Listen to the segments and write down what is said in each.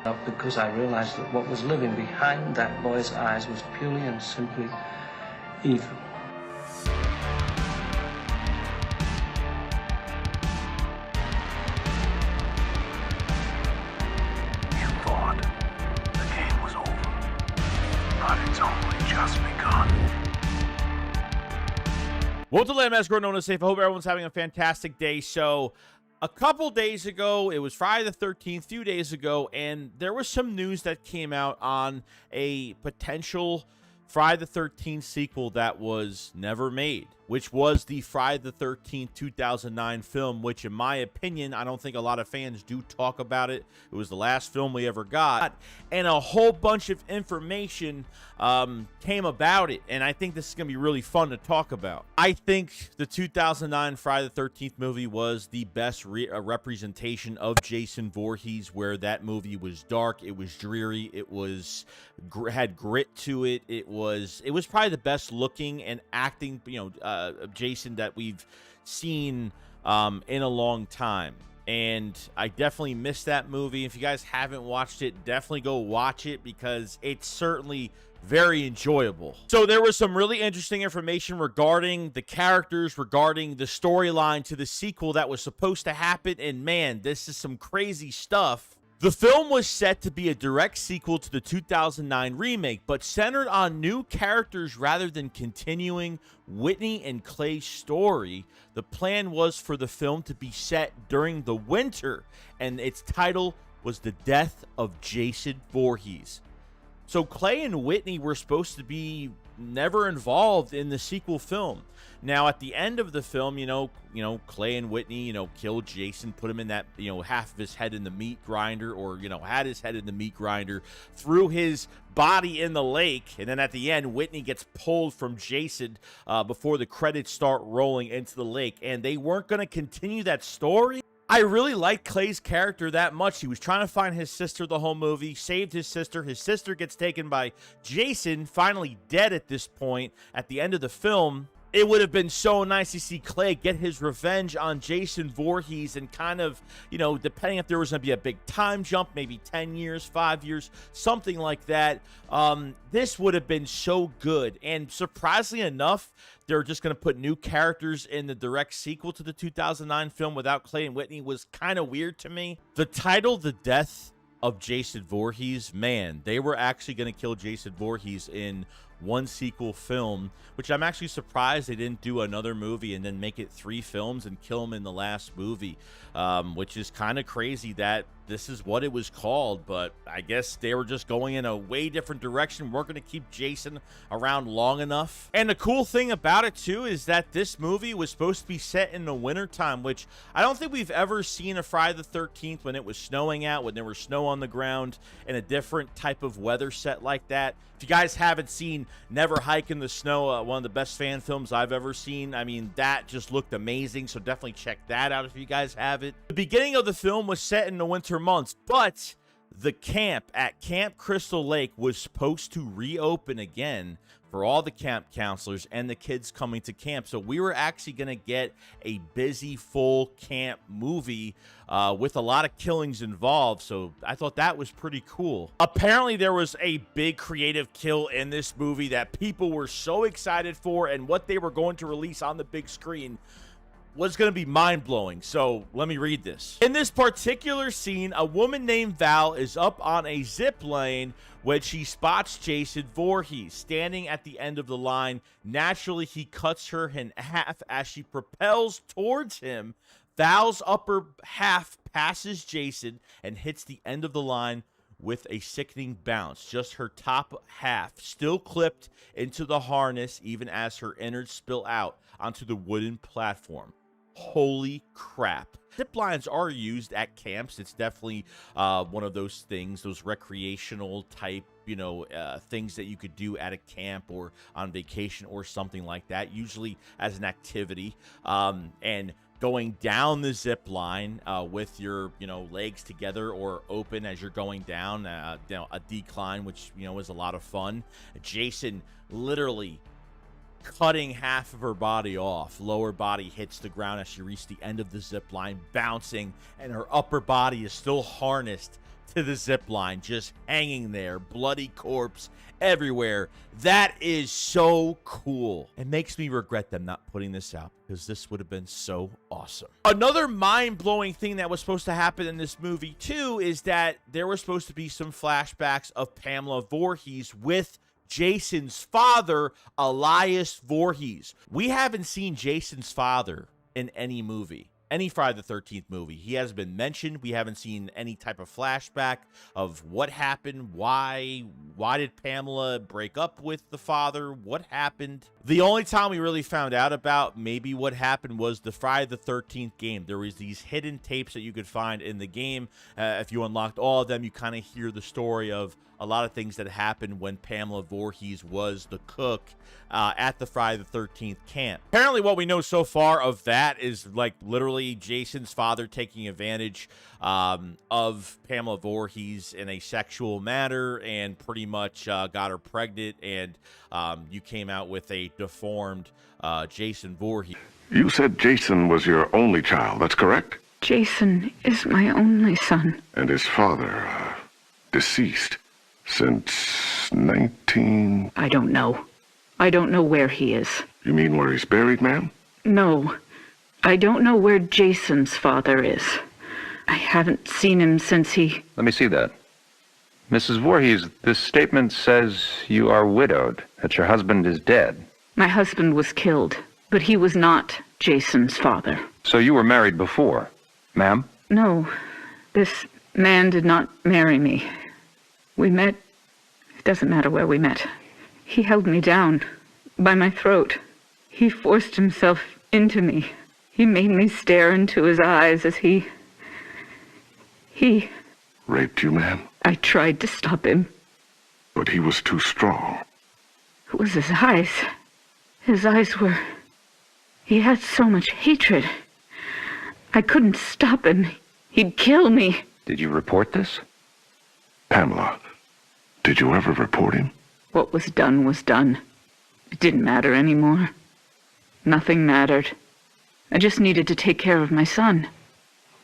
Because I realized that what was living behind that boy's eyes was purely and simply evil. You thought the game was over, but it's only just begun. Welcome to Massacre, known as Safe. I hope everyone's having a fantastic day. So, a couple days ago, it was Friday the 13th, a few days ago, and there was some news that came out on a potential Friday the 13th sequel that was never made, which was the Friday the 13th 2009 film, which in my opinion, I don't think a lot of fans do talk about it. It was the last film we ever got, and a whole bunch of information came about it, and I think this is going to be really fun to talk about. I think the 2009 Friday the 13th movie was the best representation of Jason Voorhees, where that movie was dark, it was dreary, it was had grit to it. It was probably the best looking and acting, Jason that we've seen in a long time. And I definitely missed that movie. If you guys haven't watched it, definitely go watch it because it's certainly very enjoyable. So there was some really interesting information regarding the characters, regarding the storyline to the sequel that was supposed to happen. And man, this is some crazy stuff. The film was set to be a direct sequel to the 2009 remake, but centered on new characters rather than continuing Whitney and Clay's story. The plan was for the film to be set during the winter, and its title was The Death of Jason Voorhees. So Clay and Whitney were supposed to be never involved in the sequel film. Now, at the end of the film, Clay and Whitney, killed Jason, put him in that, half of his head in the meat grinder, or, had his head in the meat grinder, threw his body in the lake, and then at the end, Whitney gets pulled from Jason before the credits start rolling into the lake, and they weren't going to continue that story. I really liked Clay's character that much. He was trying to find his sister the whole movie, saved his sister. His sister gets taken by Jason, finally dead at this point at the end of the film. It would have been so nice to see Clay get his revenge on Jason Voorhees and kind of, depending if there was going to be a big time jump, maybe 10 years, 5 years, something like that. This would have been so good. And surprisingly enough, they're just going to put new characters in the direct sequel to the 2009 film without Clay and Whitney was kind of weird to me. The title, The Death of Jason Voorhees, man, they were actually going to kill Jason Voorhees in one sequel film, which I'm actually surprised they didn't do another movie and then make it 3 films and kill him in the last movie, which is kind of crazy that this is what it was called. But I guess they were just going in a way different direction. We're going to keep Jason around long enough. And the cool thing about it too is that this movie was supposed to be set in the wintertime, which I don't think we've ever seen a Friday the 13th when it was snowing out, when there was snow on the ground, in a different type of weather set like that. If you guys haven't seen Never Hike in the Snow, one of the best fan films I've ever seen, I mean, that just looked amazing, so definitely check that out if you guys have it. The beginning of the film was set in the winter months, but the camp at Camp Crystal Lake was supposed to reopen again for all the camp counselors and the kids coming to camp. So we were actually going to get a busy, full camp movie with a lot of killings involved. So I thought that was pretty cool. Apparently there was a big creative kill in this movie that people were so excited for, and what they were going to release on the big screen was going to be mind-blowing. So let me read this. In this particular scene, a woman named Val is up on a zip line when she spots Jason Voorhees standing at the end of the line. Naturally, he cuts her in half as she propels towards him. Val's upper half passes Jason and hits the end of the line with a sickening bounce. Just her top half still clipped into the harness, even as her innards spill out onto the wooden platform. Holy crap. Zip lines are used at camps. It's definitely one of those things, those recreational type, things that you could do at a camp or on vacation or something like that, usually as an activity. And going down the zip line with your, legs together or open as you're going down, a decline, which, is a lot of fun. Jason literally cutting half of her body off. Lower body hits the ground as she reached the end of the zip line, bouncing, and her upper body is still harnessed to the zip line, just hanging there, bloody corpse everywhere. That is so cool. It makes me regret them not putting this out, because this would have been so awesome. Another mind-blowing thing that was supposed to happen in this movie too is that there were supposed to be some flashbacks of Pamela Voorhees with Jason's father, Elias Voorhees. We haven't seen Jason's father in any movie, any Friday the 13th movie. He hasn't been mentioned. We haven't seen any type of flashback of what happened, why did Pamela break up with the father, what happened. The only time we really found out about maybe what happened was the Friday the 13th game. There was these hidden tapes that you could find in the game. If you unlocked all of them, you kind of hear the story of a lot of things that happened when Pamela Voorhees was the cook at the Friday the 13th camp. Apparently what we know so far of that is like literally Jason's father taking advantage of Pamela Voorhees in a sexual manner and pretty much got her pregnant, and you came out with a deformed Jason Voorhees. You said Jason was your only child, that's correct? Jason is my only son. And his father, deceased since 19... I don't know. I don't know where he is. You mean where he's buried, ma'am? No. I don't know where Jason's father is. I haven't seen him since he... Let me see that. Mrs. Voorhees, this statement says you are widowed, that your husband is dead. My husband was killed, but he was not Jason's father. So you were married before, ma'am? No. This man did not marry me. We met... It doesn't matter where we met. He held me down by my throat. He forced himself into me. He made me stare into his eyes as he... Raped you, ma'am? I tried to stop him. But he was too strong. It was his eyes. His eyes were... He had so much hatred. I couldn't stop him. He'd kill me. Did you report this? Pamela, did you ever report him? What was done was done. It didn't matter anymore. Nothing mattered. I just needed to take care of my son.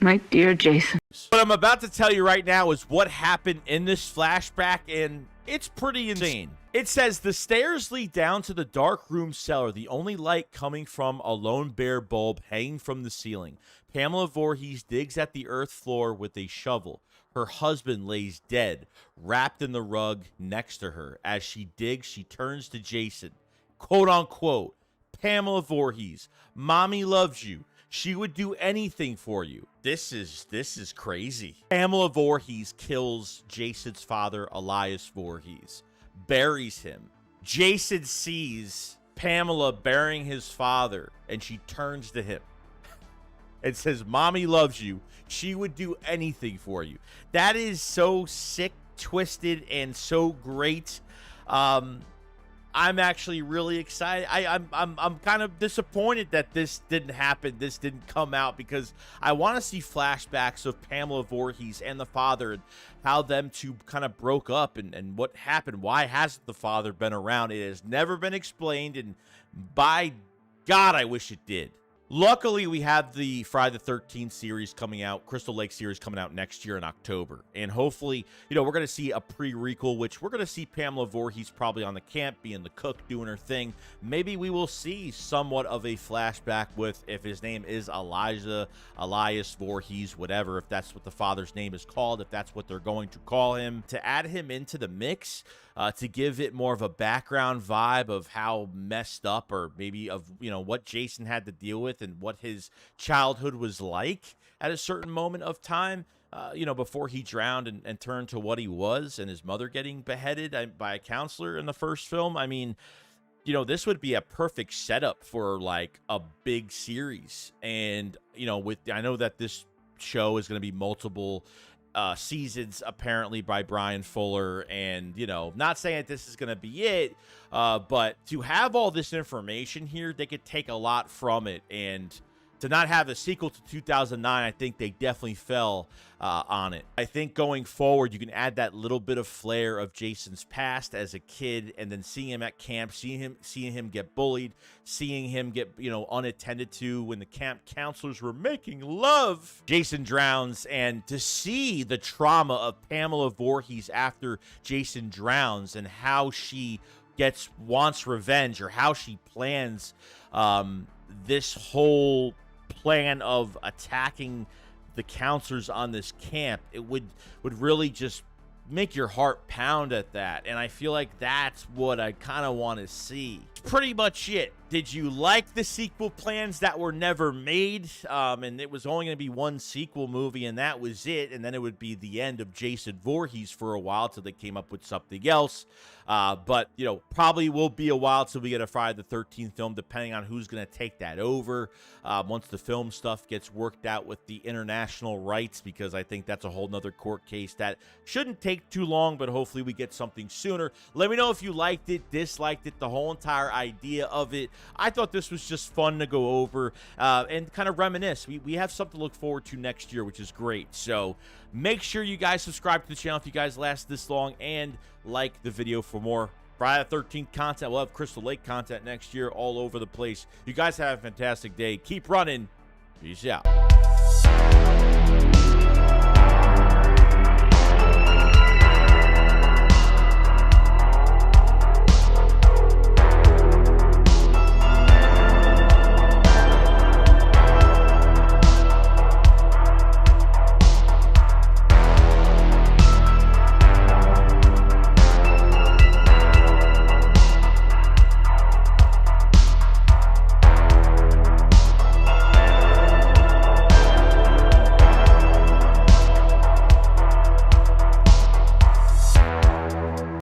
My dear Jason. What I'm about to tell you right now is what happened in this flashback, and it's pretty insane. It says the stairs lead down to the dark room cellar, the only light coming from a lone bare bulb hanging from the ceiling. Pamela Voorhees digs at the earth floor with a shovel. Her husband lays dead, wrapped in the rug next to her. As she digs, she turns to Jason. Quote unquote, Pamela Voorhees, mommy loves you. She would do anything for you. This is crazy. Pamela Voorhees kills Jason's father, Elias Voorhees, buries him. Jason sees Pamela burying his father, and she turns to him and says, mommy loves you. She would do anything for you. That is so sick, twisted, and so great. I'm actually really excited. I'm kind of disappointed that this didn't happen. This didn't come out, because I want to see flashbacks of Pamela Voorhees and the father and how them two kind of broke up and what happened. Why hasn't the father been around? It has never been explained, and by God, I wish it did. Luckily, we have the Friday the 13th series coming out, Crystal Lake series coming out next year in October. And hopefully, you know, we're going to see a pre-requel, which we're going to see Pamela Voorhees probably on the camp, being the cook, doing her thing. Maybe we will see somewhat of a flashback with, if his name is Elias Voorhees, whatever, if that's what the father's name is called, if that's what they're going to call him, to add him into the mix. To give it more of a background vibe of how messed up, or maybe of, you know, what Jason had to deal with and what his childhood was like at a certain moment of time, you know, before he drowned and turned to what he was, and his mother getting beheaded by a counselor in the first film. I mean, you know, this would be a perfect setup for like a big series. And, you know, I know that this show is going to be multiple seasons apparently by Brian Fuller, and, you know, not saying that this is going to be it, but to have all this information here, they could take a lot from it and to not have a sequel to 2009, I think they definitely fell on it. I think going forward, you can add that little bit of flair of Jason's past as a kid, and then seeing him at camp, seeing him get bullied, seeing him get, you know, unattended to when the camp counselors were making love. Jason drowns, and to see the trauma of Pamela Voorhees after Jason drowns and how she wants revenge, or how she plans this whole plan of attacking the counselors on this camp, it would really just make your heart pound at that. And I feel like that's what I kind of want to see. That's pretty much it. Did you like the sequel plans that were never made? And it was only going to be one sequel movie, and that was it. And then it would be the end of Jason Voorhees for a while till they came up with something else. But, you know, probably will be a while till we get a Friday the 13th film, depending on who's going to take that over once the film stuff gets worked out with the international rights, because I think that's a whole nother court case that shouldn't take too long, but hopefully we get something sooner. Let me know if you liked it, disliked it, the whole entire idea of it. I thought this was just fun to go over and kind of reminisce. We have something to look forward to next year, which is great. So make sure you guys subscribe to the channel if you guys last this long, and like the video for more Friday the 13th content. We'll have Crystal Lake content next year all over the place. You guys have a fantastic day. Keep running. Peace out.